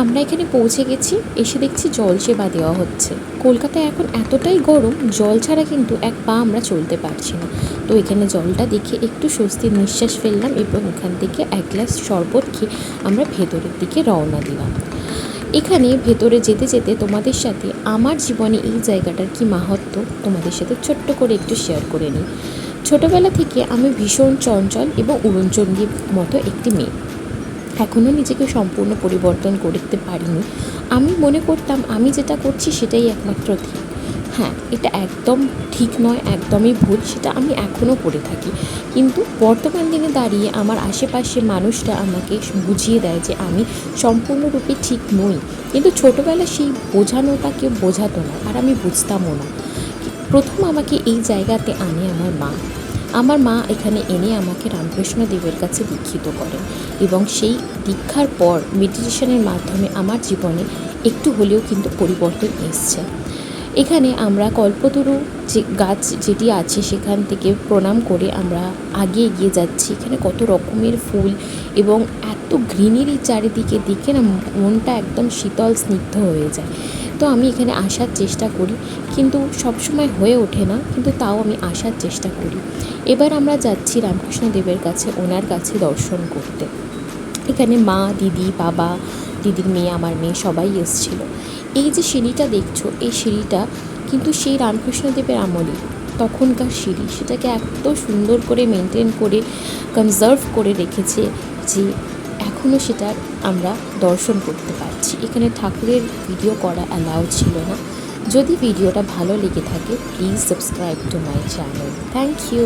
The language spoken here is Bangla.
আমরা এখানে পৌঁছে গেছি, এসে দেখছি জল সেবা দেওয়া হচ্ছে। কলকাতায় এখন এতটাই গরম, জল ছাড়া কিন্তু এক পা আমরা চলতে পারছি না। তো এখানে জলটা দেখে একটু স্বস্তির নিঃশ্বাস ফেললাম এবং এখান থেকে এক গ্লাস শরবত খেয়ে আমরা ভেতরের দিকে রওনা দিলাম। এখানে ভেতরে যেতে যেতে তোমাদের সাথে আমার জীবনে এই জায়গাটার কী মাহাত্ম্য তোমাদের সাথে ছোট্ট করে একটু শেয়ার করে নিই। ছোটোবেলা থেকে আমি ভীষণ চঞ্চল এবং উড়নচণ্ডীর মতো একটি মেয়ে। এখনও নিজেকে সম্পূর্ণ পরিবর্তন করতে পারিনি। আমি মনে করতাম আমি যেটা করছি সেটাই একমাত্র ঠিক। হ্যাঁ, এটা একদম ঠিক নয়, একদমই ভুল, সেটা আমি এখনও করে থাকি। কিন্তু বর্তমান দিনে দাঁড়িয়ে আমার আশেপাশে মানুষরা আমাকে বুঝিয়ে দেয় যে আমি সম্পূর্ণরূপে ঠিক নই। কিন্তু ছোটোবেলায় সেই বোঝানোটা কেউ বোঝাতো না, আর আমি বুঝতামও না। প্রথম আমাকে এই জায়গাতে আনে আমার মা এখানে এনে আমাকে রামকৃষ্ণ দেবের কাছে দীক্ষিত করেন এবং সেই দীক্ষার পর মেডিটেশনের মাধ্যমে আমার জীবনে একটু হলেও কিন্তু পরিবর্তন এসছে। এখানে আমরা কল্পতরু যে গাছ যেটি আছে সেখান থেকে প্রণাম করে আমরা আগে এগিয়ে যাচ্ছি। এখানে কত রকমের ফুল এবং এত গ্রিনারি চারিদিকে দেখে না মনটা একদম শীতল স্নিগ্ধ হয়ে যায়। তো আমি এখানে আসার চেষ্টা করি, কিন্তু সবসময় হয়ে ওঠে না, কিন্তু তাও আমি আসার চেষ্টা করি। এবার আমরা যাচ্ছি রামকৃষ্ণ দেবের কাছে, ওনার কাছে দর্শন করতে। এখানে মা, দিদি, বাবা, দিদির মেয়ে, আমার মেয়ে সবাই এসেছিলো। এই যে সিঁড়িটা দেখছো, এই সিঁড়িটা কিন্তু সেই রামকৃষ্ণদেবের আমলে তখনকার সিঁড়ি, সেটাকে এত সুন্দর করে মেনটেন করে কনজার্ভ করে রেখেছে যে এখনও সেটার আমরা দর্শন করতে পারছি। এখানে ঠাকুরের ভিডিও করা অ্যালাউ ছিল না। যদি ভিডিওটা ভালো লেগে থাকে please subscribe to my channel. Thank you.